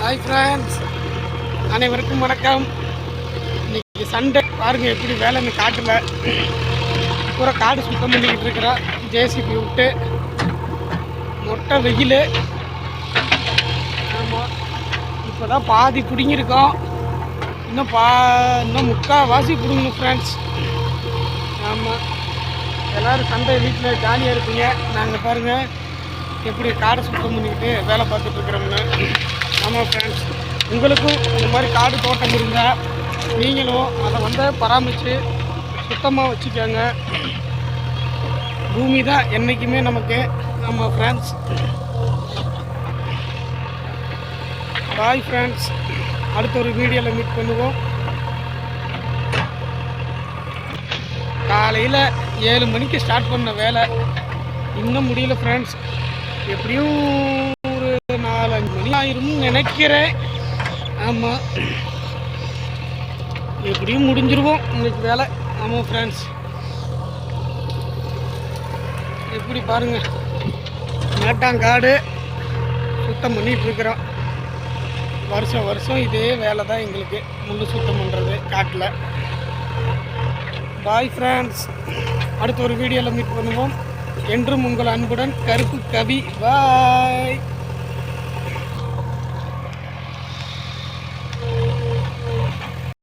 Hi friends, அனைவருக்கும் வணக்கம். இன்னைக்கு சண்டே பாருங்கள் எப்படி வேலைன்னு காட்டில் பூரா காடு சுத்தம் பண்ணிக்கிட்டு இருக்கிறோம். ஜேசிபி விட்டு மொட்டை வெயில். ஆமாம், இப்போ தான் பாதி பிடிங்கிருக்கோம். இன்னும் முக்கால்வாசி பிடுங்கணும் ஃப்ரெண்ட்ஸ். ஆமாம், எல்லோரும் சண்டே வீட்டில் ஜாலியாக இருப்பீங்க. நாங்கள் பாருங்கள் எப்படி காடை சுத்தம் பண்ணிக்கிட்டு வேலை பார்த்துட்ருக்குறோம்னு. ஆமாம் ஃப்ரெண்ட்ஸ், உங்களுக்கும் இந்த மாதிரி காடு தோட்டம் இருந்தால் நீங்களும் அதை பராமரித்து சுத்தமாக வச்சுக்கோங்க. பூமி தான் என்றைக்குமே நமக்கு. ஆமாம் ஃப்ரெண்ட்ஸ், பாய் ஃப்ரெண்ட்ஸ். அடுத்த ஒரு வீடியோவில் மீட் பண்ணுவோம். காலையில் 7 மணிக்கு ஸ்டார்ட் பண்ண வேலை இன்னும் முடியல ஃப்ரெண்ட்ஸ். எப்படியும் ஒரு 4-5 மணி ஆயிரும்னு நினைக்கிறேன். ஆமாம், எப்படியும் முடிஞ்சிருவோம் உங்களுக்கு வேலை. ஆமாம் ஃப்ரெண்ட்ஸ், எப்படி பாருங்கள் மேட்டாங்காடு சுத்தம் பண்ணிகிட்ருக்குறோம். வருஷம் இதே வேலை தான் எங்களுக்கு, முள்ளு சுத்தம் பண்ணுறது காட்டில். பாய் ஃப்ரெண்ட்ஸ், அடுத்த ஒரு வீடியோவில் மீட் பண்ணுவோம். என்றும் உங்கள் அன்புடன் கருப்பு கவி. பாய்.